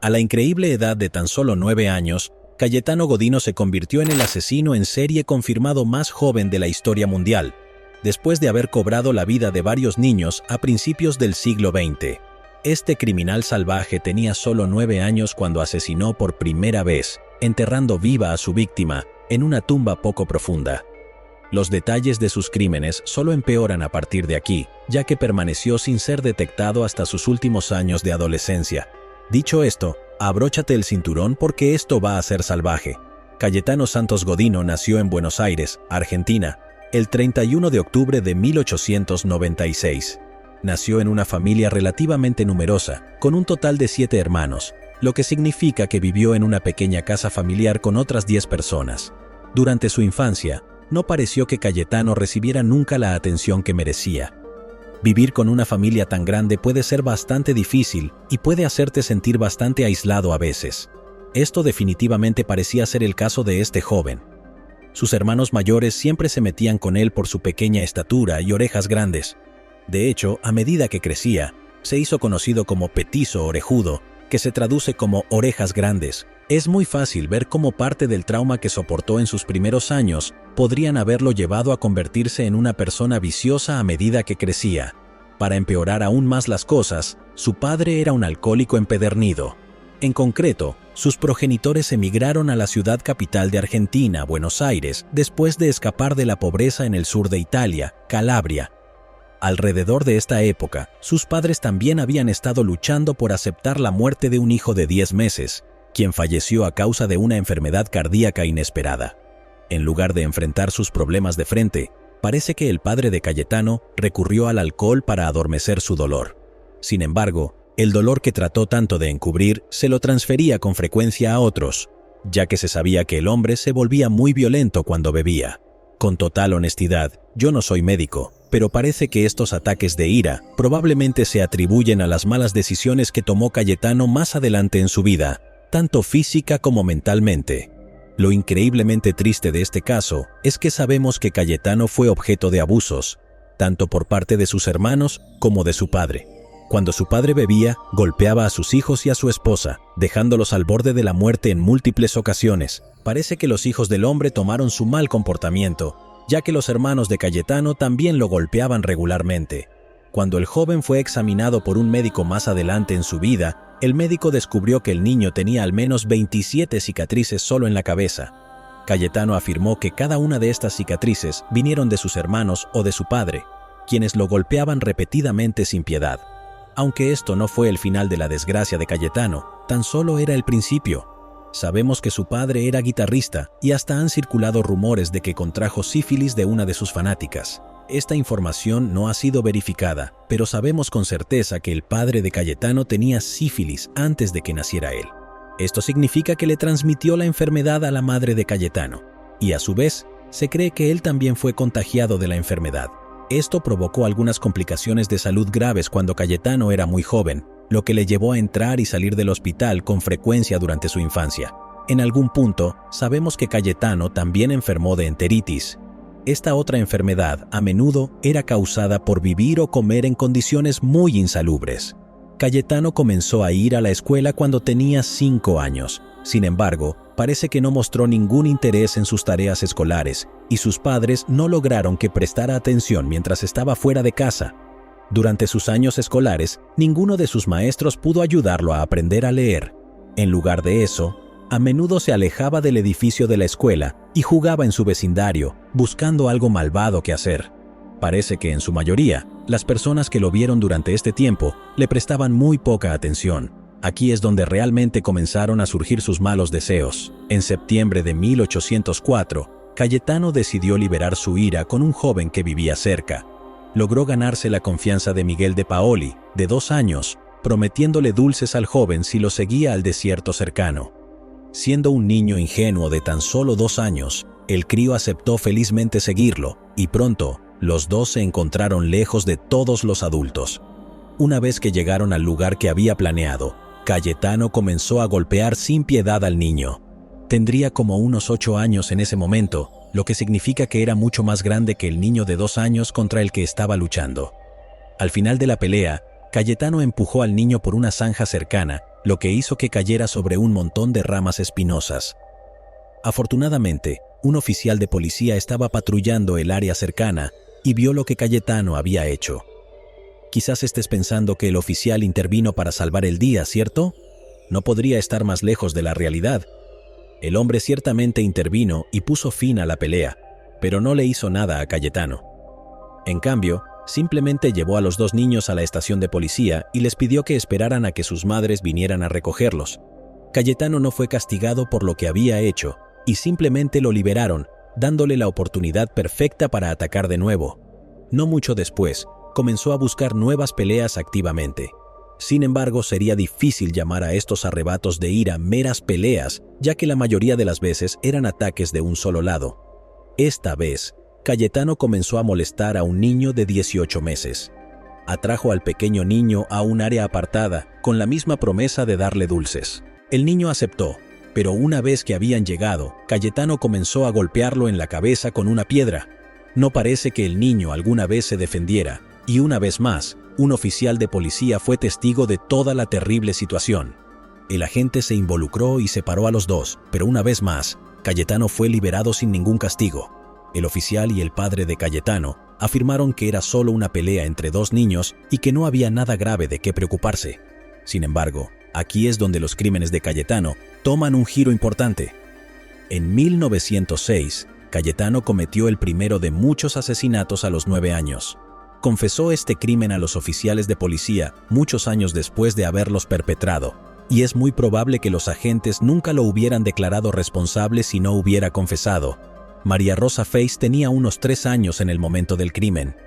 A la increíble edad de tan solo 9 años, Cayetano Godino se convirtió en el asesino en serie confirmado más joven de la historia mundial, después de haber cobrado la vida de varios niños a principios del siglo XX. Este criminal salvaje tenía solo 9 años cuando asesinó por primera vez, enterrando viva a su víctima en una tumba poco profunda. Los detalles de sus crímenes solo empeoran a partir de aquí, ya que permaneció sin ser detectado hasta sus últimos años de adolescencia. Dicho esto, abróchate el cinturón porque esto va a ser salvaje. Cayetano Santos Godino nació en Buenos Aires, Argentina, el 31 de octubre de 1896. Nació en una familia relativamente numerosa, con un total de 7 hermanos, lo que significa que vivió en una pequeña casa familiar con otras 10 personas. Durante su infancia, no pareció que Cayetano recibiera nunca la atención que merecía. Vivir con una familia tan grande puede ser bastante difícil y puede hacerte sentir bastante aislado a veces. Esto definitivamente parecía ser el caso de este joven. Sus hermanos mayores siempre se metían con él por su pequeña estatura y orejas grandes. De hecho, a medida que crecía, se hizo conocido como petizo orejudo, que se traduce como orejas grandes. Es muy fácil ver cómo parte del trauma que soportó en sus primeros años podrían haberlo llevado a convertirse en una persona viciosa a medida que crecía. Para empeorar aún más las cosas, su padre era un alcohólico empedernido. En concreto, sus progenitores emigraron a la ciudad capital de Argentina, Buenos Aires, después de escapar de la pobreza en el sur de Italia, Calabria. Alrededor de esta época, sus padres también habían estado luchando por aceptar la muerte de un hijo de 10 meses, quien falleció a causa de una enfermedad cardíaca inesperada. En lugar de enfrentar sus problemas de frente, parece que el padre de Cayetano recurrió al alcohol para adormecer su dolor. Sin embargo, el dolor que trató tanto de encubrir se lo transfería con frecuencia a otros, ya que se sabía que el hombre se volvía muy violento cuando bebía. Con total honestidad, yo no soy médico, pero parece que estos ataques de ira probablemente se atribuyen a las malas decisiones que tomó Cayetano más adelante en su vida, tanto física como mentalmente. Lo increíblemente triste de este caso es que sabemos que Cayetano fue objeto de abusos, tanto por parte de sus hermanos como de su padre. Cuando su padre bebía, golpeaba a sus hijos y a su esposa, dejándolos al borde de la muerte en múltiples ocasiones. Parece que los hijos del hombre tomaron su mal comportamiento, ya que los hermanos de Cayetano también lo golpeaban regularmente. Cuando el joven fue examinado por un médico más adelante en su vida, el médico descubrió que el niño tenía al menos 27 cicatrices solo en la cabeza. Cayetano afirmó que cada una de estas cicatrices vinieron de sus hermanos o de su padre, quienes lo golpeaban repetidamente sin piedad. Aunque esto no fue el final de la desgracia de Cayetano, tan solo era el principio. Sabemos que su padre era guitarrista y hasta han circulado rumores de que contrajo sífilis de una de sus fanáticas. Esta información no ha sido verificada, pero sabemos con certeza que el padre de Cayetano tenía sífilis antes de que naciera él. Esto significa que le transmitió la enfermedad a la madre de Cayetano, y a su vez, se cree que él también fue contagiado de la enfermedad. Esto provocó algunas complicaciones de salud graves cuando Cayetano era muy joven, lo que le llevó a entrar y salir del hospital con frecuencia durante su infancia. En algún punto, sabemos que Cayetano también enfermó de enteritis. Esta otra enfermedad, a menudo, era causada por vivir o comer en condiciones muy insalubres. Cayetano comenzó a ir a la escuela cuando tenía 5 años. Sin embargo, parece que no mostró ningún interés en sus tareas escolares, y sus padres no lograron que prestara atención mientras estaba fuera de casa. Durante sus años escolares, ninguno de sus maestros pudo ayudarlo a aprender a leer. En lugar de eso, a menudo se alejaba del edificio de la escuela y jugaba en su vecindario, buscando algo malvado que hacer. Parece que en su mayoría, las personas que lo vieron durante este tiempo le prestaban muy poca atención. Aquí es donde realmente comenzaron a surgir sus malos deseos. En septiembre de 1804, Cayetano decidió liberar su ira con un joven que vivía cerca. Logró ganarse la confianza de Miguel de Paoli, de 2 años, prometiéndole dulces al joven si lo seguía al desierto cercano. Siendo un niño ingenuo de tan solo 2 años, el crío aceptó felizmente seguirlo, y pronto, los dos se encontraron lejos de todos los adultos. Una vez que llegaron al lugar que había planeado, Cayetano comenzó a golpear sin piedad al niño. Tendría como unos 8 años en ese momento, lo que significa que era mucho más grande que el niño de 2 años contra el que estaba luchando. Al final de la pelea, Cayetano empujó al niño por una zanja cercana lo que hizo que cayera sobre un montón de ramas espinosas. Afortunadamente, un oficial de policía estaba patrullando el área cercana y vio lo que Cayetano había hecho. Quizás estés pensando que el oficial intervino para salvar el día, ¿cierto? No podría estar más lejos de la realidad. El hombre ciertamente intervino y puso fin a la pelea, pero no le hizo nada a Cayetano. En cambio, simplemente llevó a los dos niños a la estación de policía y les pidió que esperaran a que sus madres vinieran a recogerlos. Cayetano no fue castigado por lo que había hecho y simplemente lo liberaron, dándole la oportunidad perfecta para atacar de nuevo. No mucho después, comenzó a buscar nuevas peleas activamente. Sin embargo, sería difícil llamar a estos arrebatos de ira meras peleas, ya que la mayoría de las veces eran ataques de un solo lado. Esta vez, Cayetano comenzó a molestar a un niño de 18 meses. Atrajo al pequeño niño a un área apartada con la misma promesa de darle dulces. El niño aceptó, pero una vez que habían llegado, Cayetano comenzó a golpearlo en la cabeza con una piedra. No parece que el niño alguna vez se defendiera, y una vez más, un oficial de policía fue testigo de toda la terrible situación. El agente se involucró y separó a los dos, pero una vez más, Cayetano fue liberado sin ningún castigo. El oficial y el padre de Cayetano afirmaron que era solo una pelea entre dos niños y que no había nada grave de qué preocuparse. Sin embargo, aquí es donde los crímenes de Cayetano toman un giro importante. En 1906, Cayetano cometió el primero de muchos asesinatos a los 9 años. Confesó este crimen a los oficiales de policía muchos años después de haberlos perpetrado, y es muy probable que los agentes nunca lo hubieran declarado responsable si no hubiera confesado. María Rosa Feis tenía unos 3 años en el momento del crimen.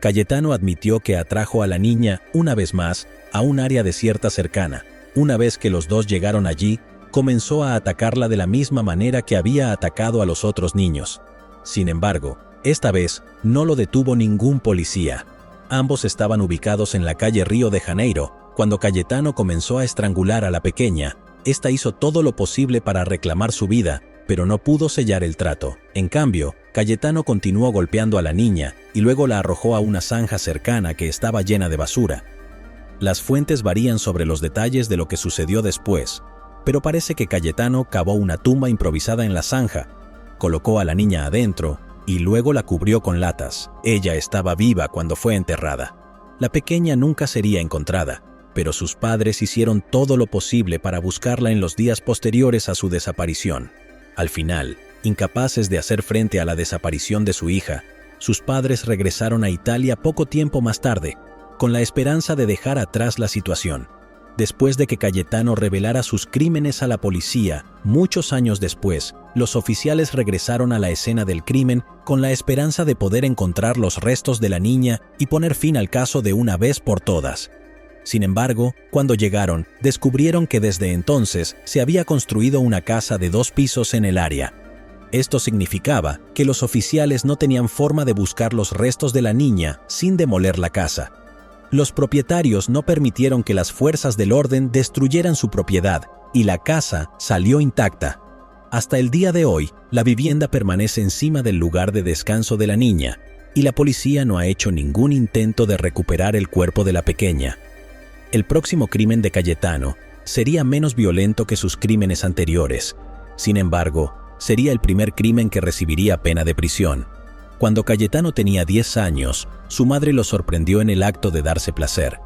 Cayetano admitió que atrajo a la niña, una vez más, a un área desierta cercana. Una vez que los dos llegaron allí, comenzó a atacarla de la misma manera que había atacado a los otros niños. Sin embargo, esta vez no lo detuvo ningún policía. Ambos estaban ubicados en la calle Río de Janeiro. Cuando Cayetano comenzó a estrangular a la pequeña, esta hizo todo lo posible para reclamar su vida, pero no pudo sellar el trato. En cambio, Cayetano continuó golpeando a la niña y luego la arrojó a una zanja cercana que estaba llena de basura. Las fuentes varían sobre los detalles de lo que sucedió después, pero parece que Cayetano cavó una tumba improvisada en la zanja, colocó a la niña adentro y luego la cubrió con latas. Ella estaba viva cuando fue enterrada. La pequeña nunca sería encontrada, pero sus padres hicieron todo lo posible para buscarla en los días posteriores a su desaparición. Al final, incapaces de hacer frente a la desaparición de su hija, sus padres regresaron a Italia poco tiempo más tarde, con la esperanza de dejar atrás la situación. Después de que Cayetano revelara sus crímenes a la policía, muchos años después, los oficiales regresaron a la escena del crimen con la esperanza de poder encontrar los restos de la niña y poner fin al caso de una vez por todas. Sin embargo, cuando llegaron, descubrieron que desde entonces se había construido una casa de 2 pisos en el área. Esto significaba que los oficiales no tenían forma de buscar los restos de la niña sin demoler la casa. Los propietarios no permitieron que las fuerzas del orden destruyeran su propiedad y la casa salió intacta. Hasta el día de hoy, la vivienda permanece encima del lugar de descanso de la niña y la policía no ha hecho ningún intento de recuperar el cuerpo de la pequeña. El próximo crimen de Cayetano sería menos violento que sus crímenes anteriores. Sin embargo, sería el primer crimen que recibiría pena de prisión. Cuando Cayetano tenía 10 años, su madre lo sorprendió en el acto de darse placer.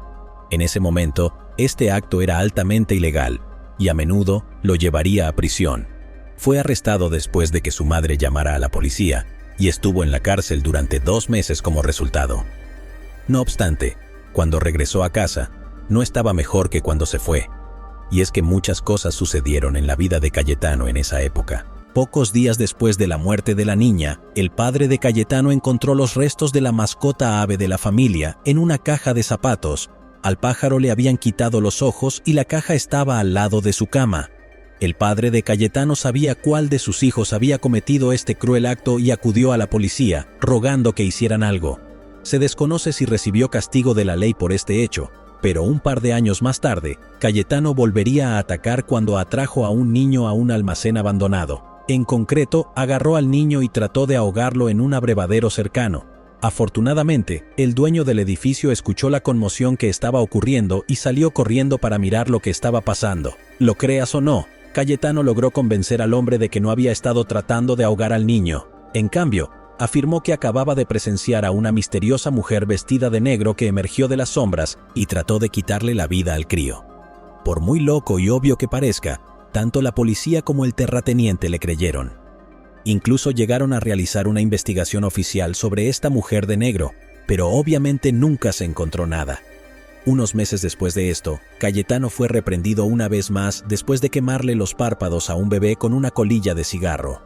En ese momento, este acto era altamente ilegal y a menudo lo llevaría a prisión. Fue arrestado después de que su madre llamara a la policía y estuvo en la cárcel durante 2 meses como resultado. No obstante, cuando regresó a casa, no estaba mejor que cuando se fue. Y es que muchas cosas sucedieron en la vida de Cayetano en esa época. Pocos días después de la muerte de la niña, el padre de Cayetano encontró los restos de la mascota ave de la familia en una caja de zapatos. Al pájaro le habían quitado los ojos y la caja estaba al lado de su cama. El padre de Cayetano sabía cuál de sus hijos había cometido este cruel acto y acudió a la policía, rogando que hicieran algo. Se desconoce si recibió castigo de la ley por este hecho, pero un par de años más tarde, Cayetano volvería a atacar cuando atrajo a un niño a un almacén abandonado. En concreto, agarró al niño y trató de ahogarlo en un abrevadero cercano. Afortunadamente, el dueño del edificio escuchó la conmoción que estaba ocurriendo y salió corriendo para mirar lo que estaba pasando. Lo creas o no, Cayetano logró convencer al hombre de que no había estado tratando de ahogar al niño. En cambio, afirmó que acababa de presenciar a una misteriosa mujer vestida de negro que emergió de las sombras y trató de quitarle la vida al crío. Por muy loco y obvio que parezca, tanto la policía como el terrateniente le creyeron. Incluso llegaron a realizar una investigación oficial sobre esta mujer de negro, pero obviamente nunca se encontró nada. Unos meses después de esto, Cayetano fue reprendido una vez más después de quemarle los párpados a un bebé con una colilla de cigarro.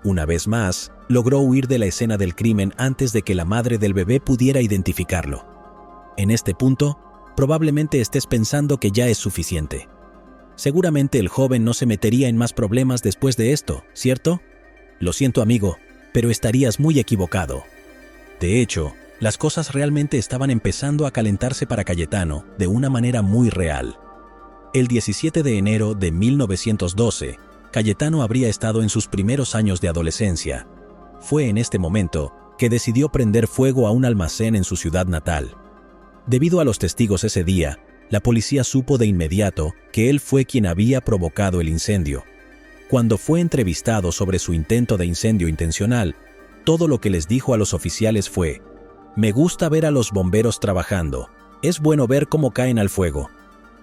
Una vez más, logró huir de la escena del crimen antes de que la madre del bebé pudiera identificarlo. En este punto, probablemente estés pensando que ya es suficiente. Seguramente el joven no se metería en más problemas después de esto, ¿cierto? Lo siento, amigo, pero estarías muy equivocado. De hecho, las cosas realmente estaban empezando a calentarse para Cayetano de una manera muy real. El 17 de enero de 1912, Cayetano habría estado en sus primeros años de adolescencia. Fue en este momento que decidió prender fuego a un almacén en su ciudad natal. Debido a los testigos ese día, la policía supo de inmediato que él fue quien había provocado el incendio. Cuando fue entrevistado sobre su intento de incendio intencional, todo lo que les dijo a los oficiales fue: «Me gusta ver a los bomberos trabajando. Es bueno ver cómo caen al fuego».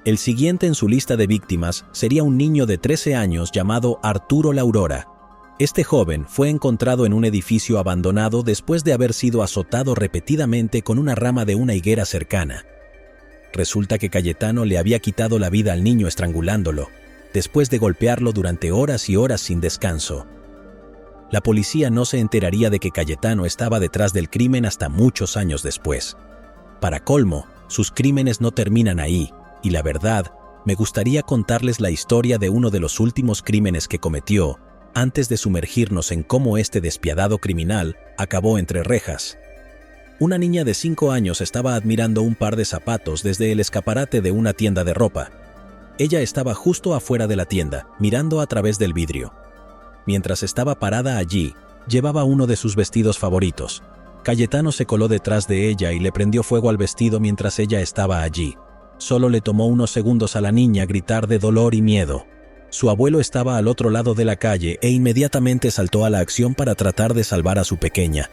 El siguiente en su lista de víctimas sería un niño de 13 años llamado Arturo Laurora. Este joven fue encontrado en un edificio abandonado después de haber sido azotado repetidamente con una rama de una higuera cercana. Resulta que Cayetano le había quitado la vida al niño estrangulándolo, después de golpearlo durante horas y horas sin descanso. La policía no se enteraría de que Cayetano estaba detrás del crimen hasta muchos años después. Para colmo, sus crímenes no terminan ahí, y la verdad, me gustaría contarles la historia de uno de los últimos crímenes que cometió, antes de sumergirnos en cómo este despiadado criminal acabó entre rejas. Una niña de 5 años estaba admirando un par de zapatos desde el escaparate de una tienda de ropa. Ella estaba justo afuera de la tienda, mirando a través del vidrio. Mientras estaba parada allí, llevaba uno de sus vestidos favoritos. Cayetano se coló detrás de ella y le prendió fuego al vestido mientras ella estaba allí. Solo le tomó unos segundos a la niña gritar de dolor y miedo. Su abuelo estaba al otro lado de la calle e inmediatamente saltó a la acción para tratar de salvar a su pequeña.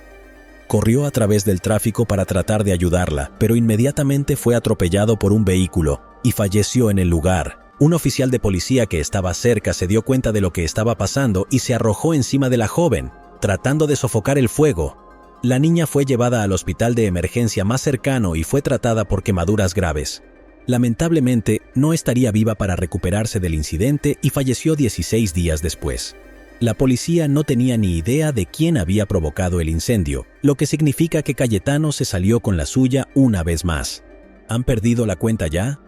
Corrió a través del tráfico para tratar de ayudarla, pero inmediatamente fue atropellado por un vehículo y falleció en el lugar. Un oficial de policía que estaba cerca se dio cuenta de lo que estaba pasando y se arrojó encima de la joven, tratando de sofocar el fuego. La niña fue llevada al hospital de emergencia más cercano y fue tratada por quemaduras graves. Lamentablemente, no estaría viva para recuperarse del incidente y falleció 16 días después. La policía no tenía ni idea de quién había provocado el incendio, lo que significa que Cayetano se salió con la suya una vez más. ¿Han perdido la cuenta ya?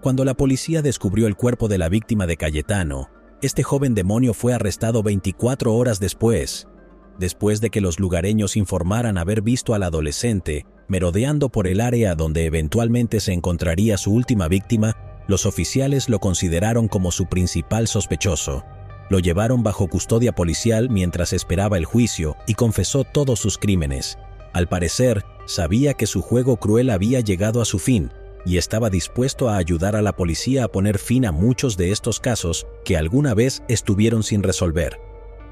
Cuando la policía descubrió el cuerpo de la víctima de Cayetano, este joven demonio fue arrestado 24 horas después. Después de que los lugareños informaran haber visto al adolescente merodeando por el área donde eventualmente se encontraría su última víctima, los oficiales lo consideraron como su principal sospechoso. Lo llevaron bajo custodia policial mientras esperaba el juicio y confesó todos sus crímenes. Al parecer, sabía que su juego cruel había llegado a su fin y estaba dispuesto a ayudar a la policía a poner fin a muchos de estos casos que alguna vez estuvieron sin resolver.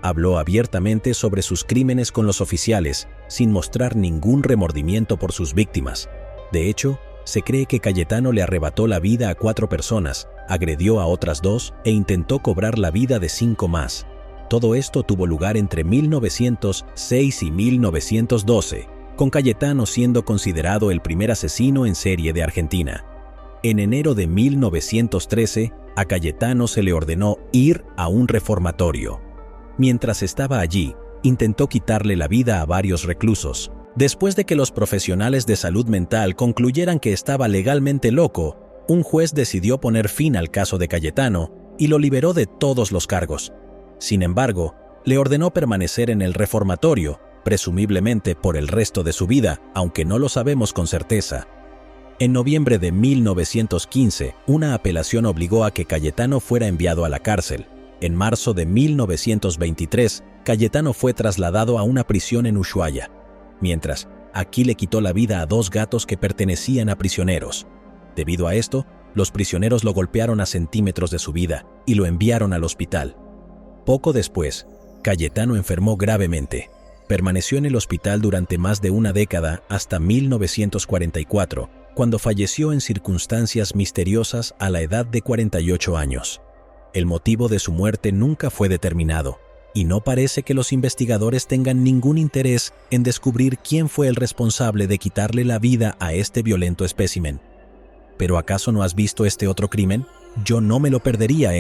Habló abiertamente sobre sus crímenes con los oficiales, sin mostrar ningún remordimiento por sus víctimas. De hecho, se cree que Cayetano le arrebató la vida a 4 personas, agredió a otras 2 e intentó cobrar la vida de 5 más. Todo esto tuvo lugar entre 1906 y 1912, con Cayetano siendo considerado el primer asesino en serie de Argentina. En enero de 1913, a Cayetano se le ordenó ir a un reformatorio. Mientras estaba allí, intentó quitarle la vida a varios reclusos. Después de que los profesionales de salud mental concluyeran que estaba legalmente loco, un juez decidió poner fin al caso de Cayetano y lo liberó de todos los cargos. Sin embargo, le ordenó permanecer en el reformatorio, presumiblemente por el resto de su vida, aunque no lo sabemos con certeza. En noviembre de 1915, una apelación obligó a que Cayetano fuera enviado a la cárcel. En marzo de 1923, Cayetano fue trasladado a una prisión en Ushuaia. Mientras, aquí le quitó la vida a 2 gatos que pertenecían a prisioneros. Debido a esto, los prisioneros lo golpearon a centímetros de su vida y lo enviaron al hospital. Poco después, Cayetano enfermó gravemente. Permaneció en el hospital durante más de una década hasta 1944, cuando falleció en circunstancias misteriosas a la edad de 48 años. El motivo de su muerte nunca fue determinado, y no parece que los investigadores tengan ningún interés en descubrir quién fue el responsable de quitarle la vida a este violento espécimen. ¿Pero acaso no has visto este otro crimen? Yo no me lo perdería,